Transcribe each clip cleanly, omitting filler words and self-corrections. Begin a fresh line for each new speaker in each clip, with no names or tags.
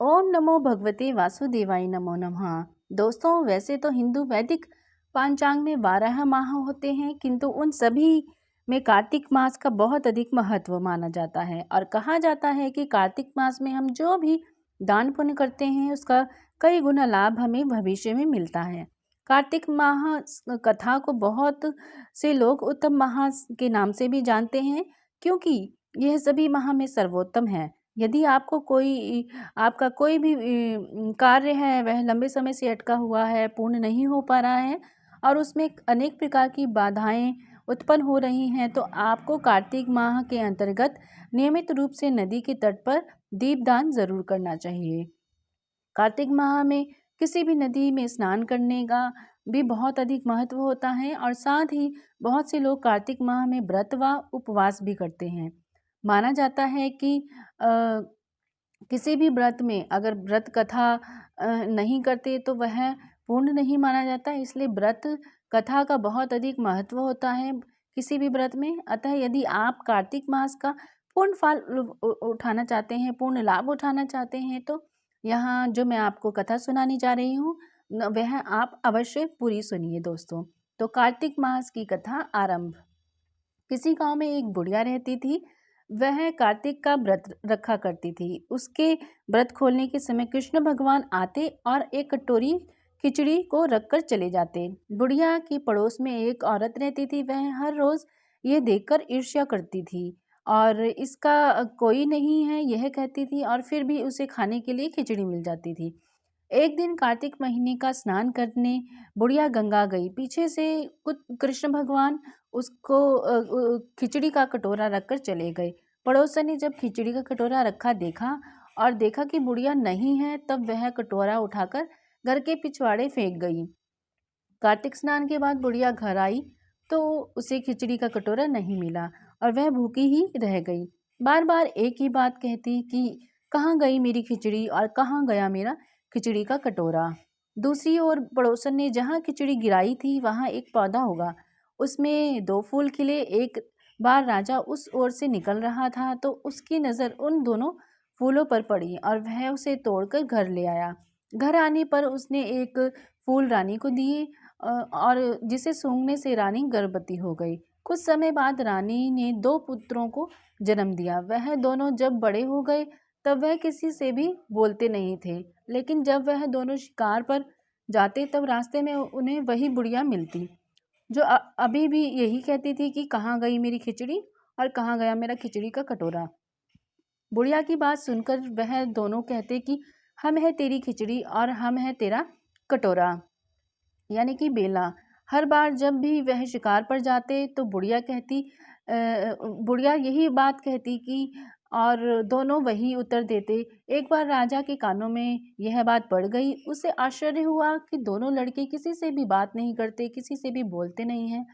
ओम नमो भगवते वासुदेवाय नमो नमः। दोस्तों, वैसे तो हिंदू वैदिक पांचांग में 12 माह होते हैं, किंतु उन सभी में कार्तिक मास का बहुत अधिक महत्व माना जाता है और कहा जाता है कि कार्तिक मास में हम जो भी दान पुण्य करते हैं उसका कई गुना लाभ हमें भविष्य में मिलता है। कार्तिक माह कथा को बहुत से लोग उत्तम माह के नाम से भी जानते हैं, क्योंकि यह सभी माह में सर्वोत्तम है। यदि आपका कोई भी कार्य है वह लंबे समय से अटका हुआ है, पूर्ण नहीं हो पा रहा है और उसमें अनेक प्रकार की बाधाएं उत्पन्न हो रही हैं, तो आपको कार्तिक माह के अंतर्गत नियमित रूप से नदी के तट पर दीपदान जरूर करना चाहिए। कार्तिक माह में किसी भी नदी में स्नान करने का भी बहुत अधिक महत्व होता है और साथ ही बहुत से लोग कार्तिक माह में व्रत व उपवास भी करते हैं। माना जाता है कि किसी भी व्रत में अगर व्रत कथा नहीं करते तो वह पूर्ण नहीं माना जाता, इसलिए व्रत कथा का बहुत अधिक महत्व होता है किसी भी व्रत में। अतः यदि आप कार्तिक मास का पूर्ण फल उठाना चाहते हैं, पूर्ण लाभ उठाना चाहते हैं, तो यहाँ जो मैं आपको कथा सुनाने जा रही हूँ वह आप अवश्य पूरी सुनिए दोस्तों। तो कार्तिक मास की कथा आरंभ। किसी गांव में एक बुढ़िया रहती थी। वह कार्तिक का व्रत रखा करती थी। उसके व्रत खोलने के समय कृष्ण भगवान आते और एक कटोरी खिचड़ी को रखकर चले जाते। बुढ़िया के पड़ोस में एक औरत रहती थी। वह हर रोज ये देखकर ईर्ष्या करती थी और इसका कोई नहीं है यह कहती थी, और फिर भी उसे खाने के लिए खिचड़ी मिल जाती थी। एक दिन कार्तिक महीने का स्नान करने बुढ़िया गंगा गई। पीछे से कुछ कृष्ण भगवान उसको खिचड़ी का कटोरा रखकर चले गए। पड़ोसन ने जब खिचड़ी का कटोरा रखा देखा और देखा कि बुढ़िया नहीं है, तब वह कटोरा उठाकर घर के पिछवाड़े फेंक गई। कार्तिक स्नान के बाद बुढ़िया घर आई तो उसे खिचड़ी का कटोरा नहीं मिला और वह भूखी ही रह गई। बार बार एक ही बात कहती कि कहाँ गई मेरी खिचड़ी और कहाँ गया मेरा खिचड़ी का कटोरा। दूसरी ओर पड़ोसन ने जहाँ खिचड़ी गिराई थी वहाँ एक पौधा होगा, उसमें 2 फूल खिले। एक बार राजा उस ओर से निकल रहा था तो उसकी नज़र उन दोनों फूलों पर पड़ी और वह उसे तोड़कर घर ले आया। घर आने पर उसने एक फूल रानी को दिए और जिसे सूंघने से रानी गर्भवती हो गई। कुछ समय बाद रानी ने 2 पुत्रों को जन्म दिया। वह दोनों जब बड़े हो गए तब वह किसी से भी बोलते नहीं थे, लेकिन जब वह दोनों शिकार पर जाते तब रास्ते में उन्हें वही बुढ़िया मिलती, जो अभी भी यही कहती थी कि कहाँ गई मेरी खिचड़ी और कहाँ गया मेरा खिचड़ी का कटोरा। बुढ़िया की बात सुनकर वह दोनों कहते कि हम है तेरी खिचड़ी और हम है तेरा कटोरा, यानी कि बेला। हर बार जब भी वह शिकार पर जाते तो बुढ़िया यही बात कहती कि और दोनों वही उत्तर देते। एक बार राजा के कानों में यह बात पड़ गई। उसे आश्चर्य हुआ कि दोनों लड़के किसी से भी बात नहीं करते, किसी से भी बोलते नहीं हैं,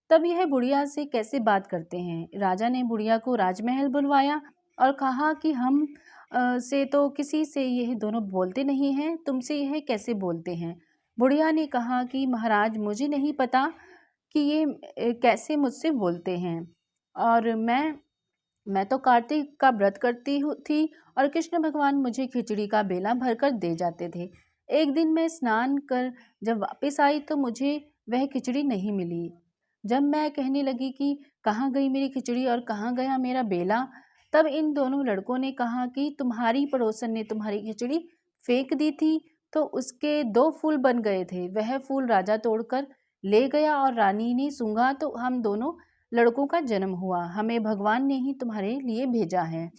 तब यह बुढ़िया से कैसे बात करते हैं। राजा ने बुढ़िया को राजमहल बुलवाया और कहा कि हम से तो किसी से यह दोनों बोलते नहीं हैं, तुमसे यह कैसे बोलते हैं। बुढ़िया ने कहा कि महाराज, मुझे नहीं पता कि ये कैसे मुझसे बोलते हैं, और मैं तो कार्तिक का व्रत करती थी और कृष्ण भगवान मुझे खिचड़ी का बेला भरकर दे जाते थे। एक दिन मैं स्नान कर जब वापस आई तो मुझे वह खिचड़ी नहीं मिली। जब मैं कहने लगी कि कहाँ गई मेरी खिचड़ी और कहाँ गया मेरा बेला, तब इन दोनों लड़कों ने कहा कि तुम्हारी पड़ोसन ने तुम्हारी खिचड़ी फेंक दी थी तो उसके 2 फूल बन गए थे। वह फूल राजा तोड़कर ले गया और रानी ने सूंघा तो हम दोनों लड़कों का जन्म हुआ। हमें भगवान ने ही तुम्हारे लिए भेजा है।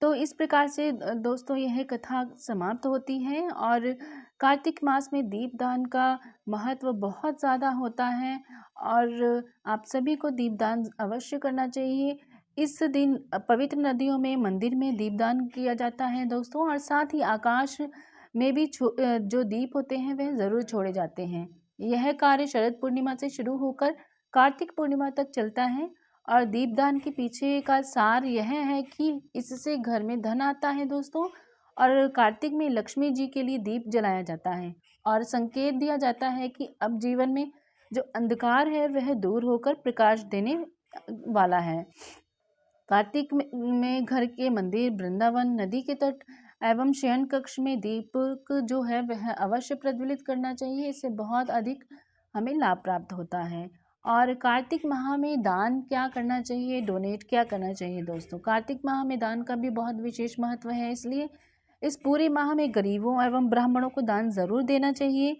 तो इस प्रकार से दोस्तों यह कथा समाप्त होती है। और कार्तिक मास में दीपदान का महत्व बहुत ज़्यादा होता है और आप सभी को दीपदान अवश्य करना चाहिए। इस दिन पवित्र नदियों में, मंदिर में दीपदान किया जाता है दोस्तों, और साथ ही आकाश में भी जो दीप होते हैं वह ज़रूर छोड़े जाते हैं। यह कार्य शरद पूर्णिमा से शुरू होकर कार्तिक पूर्णिमा तक चलता है और दीपदान के पीछे का सार यह है कि इससे घर में धन आता है दोस्तों, और कार्तिक में लक्ष्मी जी के लिए दीप जलाया जाता है और संकेत दिया जाता है कि अब जीवन में जो अंधकार है वह दूर होकर प्रकाश देने वाला है। कार्तिक में घर के मंदिर, वृंदावन, नदी के तट एवं शयन कक्ष में दीपक जो है वह अवश्य प्रज्वलित करना चाहिए। इससे बहुत अधिक हमें लाभ प्राप्त होता है। और कार्तिक माह में दान क्या करना चाहिए, डोनेट क्या करना चाहिए दोस्तों। कार्तिक माह में दान का भी बहुत विशेष महत्व है, इसलिए इस पूरे माह में गरीबों एवं ब्राह्मणों को दान ज़रूर देना चाहिए।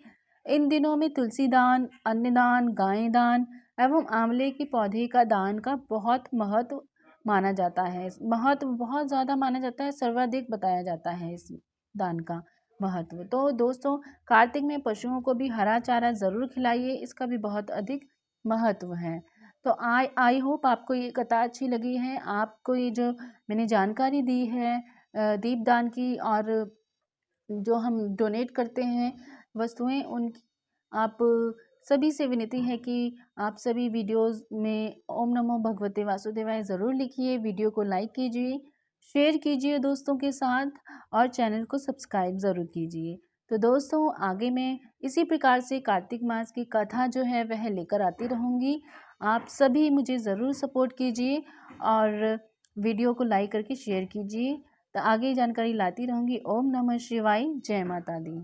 इन दिनों में तुलसी दान, अन्नदान, गाय दान एवं आंवले के पौधे का दान का बहुत महत्व माना जाता है। महत्व बहुत ज़्यादा माना जाता है, सर्वाधिक बताया जाता है इस दान का महत्व। तो दोस्तों, कार्तिक में पशुओं को भी हरा चारा ज़रूर खिलाइए, इसका भी बहुत अधिक महत्व है। तो आई होप आपको ये कथा अच्छी लगी है। आपको ये जो मैंने जानकारी दी है दीपदान की, और जो हम डोनेट करते हैं वस्तुएं, उनकी आप सभी से विनती है कि आप सभी वीडियोस में ओम नमो भगवते वासुदेवाय ज़रूर लिखिए। वीडियो को लाइक कीजिए, शेयर कीजिए दोस्तों के साथ, और चैनल को सब्सक्राइब ज़रूर कीजिए। तो दोस्तों, आगे मैं इसी प्रकार से कार्तिक मास की कथा जो है वह लेकर आती रहूँगी। आप सभी मुझे ज़रूर सपोर्ट कीजिए और वीडियो को लाइक करके शेयर कीजिए। तो आगे जानकारी लाती रहूँगी। ओम नमः शिवाय, जय माता दी।